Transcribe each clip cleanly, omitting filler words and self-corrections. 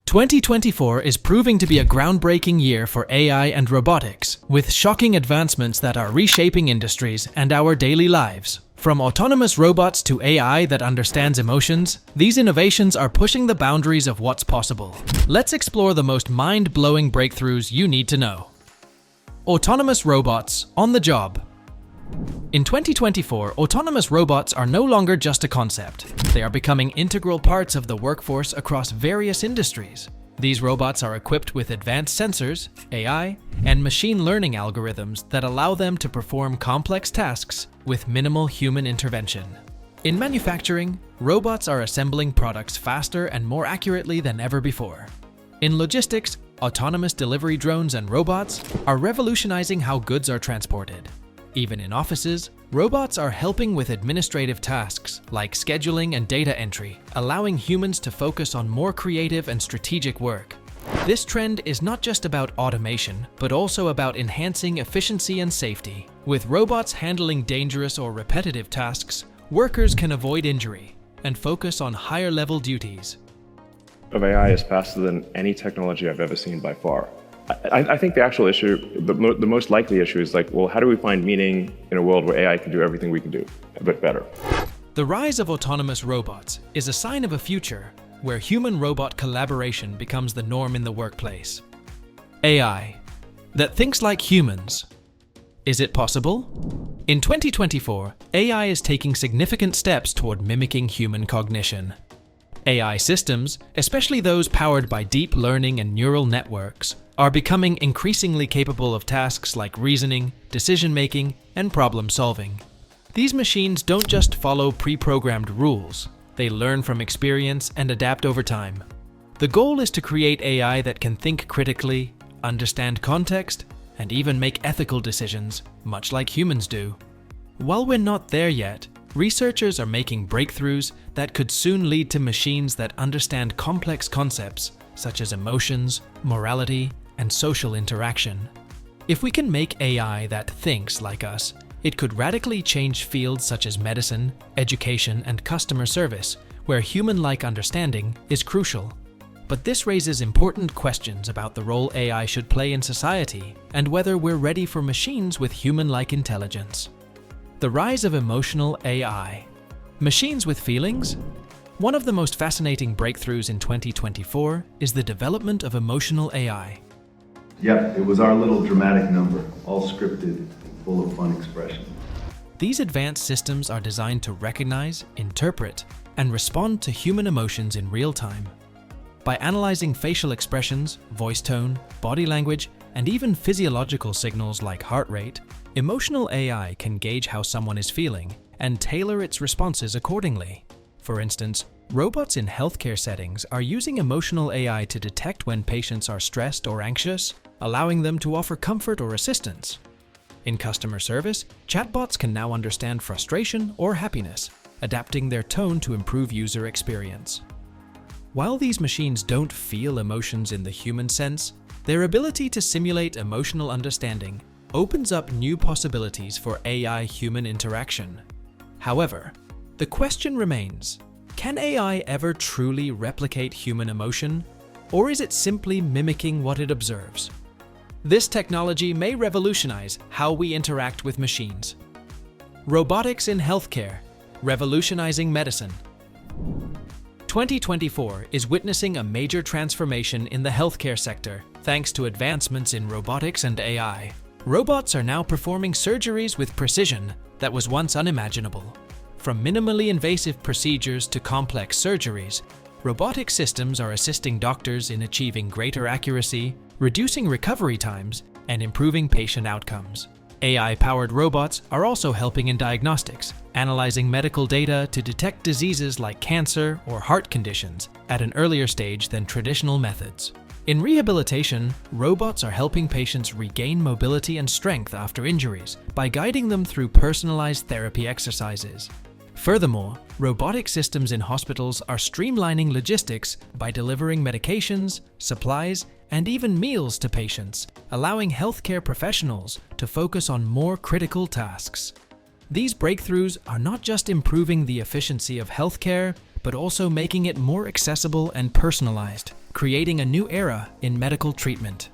2024 is proving to be a groundbreaking year for AI and robotics, with shocking advancements that are reshaping industries and our daily lives. From autonomous robots to AI that understands emotions, these innovations are pushing the boundaries of what's possible. Let's explore the most mind-blowing breakthroughs you need to know. Autonomous robots on the job. In 2024, autonomous robots are no longer just a concept. They are becoming integral parts of the workforce across various industries. These robots are equipped with advanced sensors, AI, and machine learning algorithms that allow them to perform complex tasks with minimal human intervention. In manufacturing, robots are assembling products faster and more accurately than ever before. In logistics, autonomous delivery drones and robots are revolutionizing how goods are transported. Even in offices, robots are helping with administrative tasks like scheduling and data entry, allowing humans to focus on more creative and strategic work. This trend is not just about automation, but also about enhancing efficiency and safety. With robots handling dangerous or repetitive tasks, workers can avoid injury and focus on higher-level duties. Of AI is faster than any technology I've ever seen by far. I think the actual issue, the most likely issue is like, well, how do we find meaning in a world where AI can do everything we can do, but better? The rise of autonomous robots is a sign of a future where human-robot collaboration becomes the norm in the workplace. AI that thinks like humans. Is it possible? In 2024, AI is taking significant steps toward mimicking human cognition. AI systems, especially those powered by deep learning and neural networks, are becoming increasingly capable of tasks like reasoning, decision-making, and problem-solving. These machines don't just follow pre-programmed rules, they learn from experience and adapt over time. The goal is to create AI that can think critically, understand context, and even make ethical decisions, much like humans do. While we're not there yet, researchers are making breakthroughs that could soon lead to machines that understand complex concepts such as emotions, morality, and social interaction. If we can make AI that thinks like us, it could radically change fields such as medicine, education, and customer service, where human-like understanding is crucial. But this raises important questions about the role AI should play in society and whether we're ready for machines with human-like intelligence. The rise of emotional AI. Machines with feelings? One of the most fascinating breakthroughs in 2024 is the development of emotional AI. Yep, it was our little dramatic number, all scripted, full of fun expression. These advanced systems are designed to recognize, interpret, and respond to human emotions in real time. By analyzing facial expressions, voice tone, body language, and even physiological signals like heart rate, emotional AI can gauge how someone is feeling and tailor its responses accordingly. For instance, robots in healthcare settings are using emotional AI to detect when patients are stressed or anxious, allowing them to offer comfort or assistance. In customer service, chatbots can now understand frustration or happiness, adapting their tone to improve user experience. While these machines don't feel emotions in the human sense, their ability to simulate emotional understanding opens up new possibilities for AI-human interaction. However, the question remains, can AI ever truly replicate human emotion, or is it simply mimicking what it observes? This technology may revolutionize how we interact with machines. Robotics in healthcare, revolutionizing medicine. 2024 is witnessing a major transformation in the healthcare sector thanks to advancements in robotics and AI. Robots are now performing surgeries with precision that was once unimaginable. From minimally invasive procedures to complex surgeries, robotic systems are assisting doctors in achieving greater accuracy, reducing recovery times, and improving patient outcomes. AI-powered robots are also helping in diagnostics, analyzing medical data to detect diseases like cancer or heart conditions at an earlier stage than traditional methods. In rehabilitation, robots are helping patients regain mobility and strength after injuries by guiding them through personalized therapy exercises. Furthermore, robotic systems in hospitals are streamlining logistics by delivering medications, supplies, and even meals to patients, allowing healthcare professionals to focus on more critical tasks. These breakthroughs are not just improving the efficiency of healthcare, but also making it more accessible and personalized, creating a new era in medical treatment.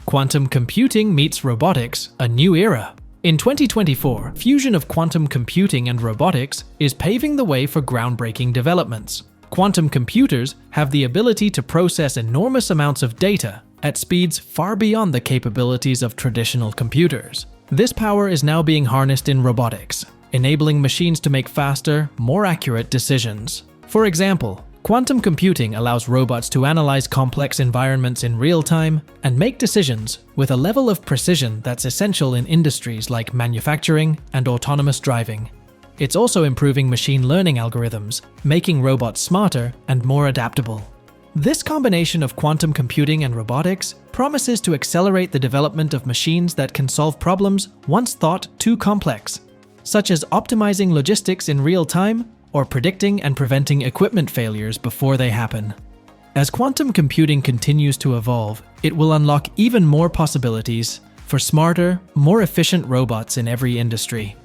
Quantum computing meets robotics, a new era. In 2024, fusion of quantum computing and robotics is paving the way for groundbreaking developments. Quantum computers have the ability to process enormous amounts of data at speeds far beyond the capabilities of traditional computers. This power is now being harnessed in robotics, enabling machines to make faster, more accurate decisions. For example, quantum computing allows robots to analyze complex environments in real time and make decisions with a level of precision that's essential in industries like manufacturing and autonomous driving. It's also improving machine learning algorithms, making robots smarter and more adaptable. This combination of quantum computing and robotics promises to accelerate the development of machines that can solve problems once thought too complex, such as optimizing logistics in real time or predicting and preventing equipment failures before they happen. As quantum computing continues to evolve, it will unlock even more possibilities for smarter, more efficient robots in every industry.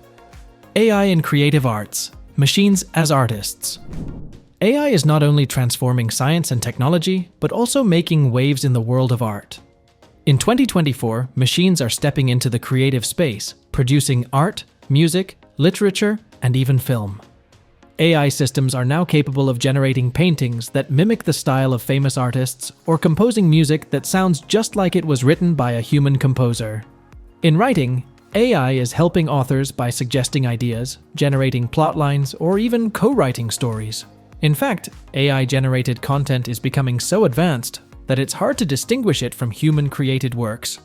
AI in creative arts, machines as artists. AI is not only transforming science and technology, but also making waves in the world of art. In 2024, machines are stepping into the creative space, producing art, music, literature, and even film. AI systems are now capable of generating paintings that mimic the style of famous artists or composing music that sounds just like it was written by a human composer. In writing, AI is helping authors by suggesting ideas, generating plotlines, or even co-writing stories. In fact, AI-generated content is becoming so advanced that it's hard to distinguish it from human-created works.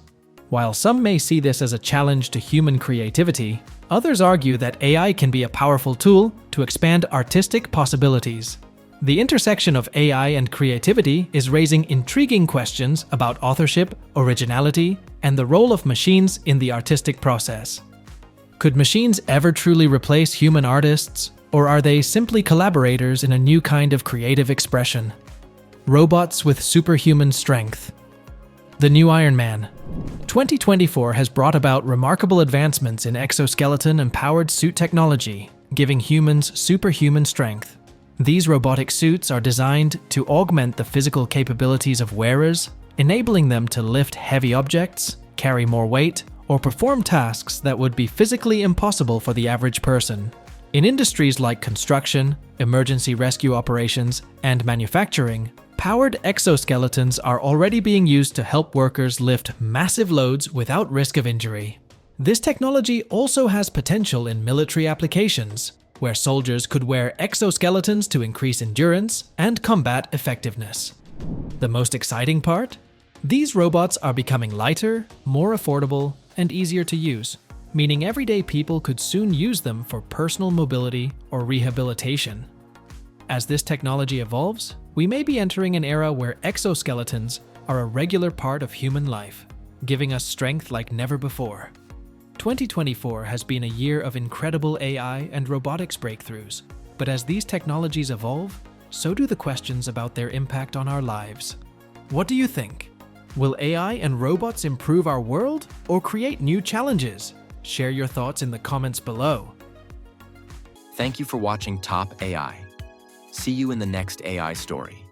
While some may see this as a challenge to human creativity, others argue that AI can be a powerful tool to expand artistic possibilities. The intersection of AI and creativity is raising intriguing questions about authorship, originality, and the role of machines in the artistic process. Could machines ever truly replace human artists, or are they simply collaborators in a new kind of creative expression? Robots with superhuman strength. The new Iron Man. 2024 has brought about remarkable advancements in exoskeleton-empowered suit technology, giving humans superhuman strength. These robotic suits are designed to augment the physical capabilities of wearers, enabling them to lift heavy objects, carry more weight, or perform tasks that would be physically impossible for the average person. In industries like construction, emergency rescue operations, and manufacturing, powered exoskeletons are already being used to help workers lift massive loads without risk of injury. This technology also has potential in military applications, where soldiers could wear exoskeletons to increase endurance and combat effectiveness. The most exciting part? These robots are becoming lighter, more affordable, and easier to use, meaning everyday people could soon use them for personal mobility or rehabilitation. As this technology evolves, we may be entering an era where exoskeletons are a regular part of human life, giving us strength like never before. 2024 has been a year of incredible AI and robotics breakthroughs, but as these technologies evolve, so do the questions about their impact on our lives. What do you think? Will AI and robots improve our world or create new challenges? Share your thoughts in the comments below. Thank you for watching Top AI. See you in the next AI story.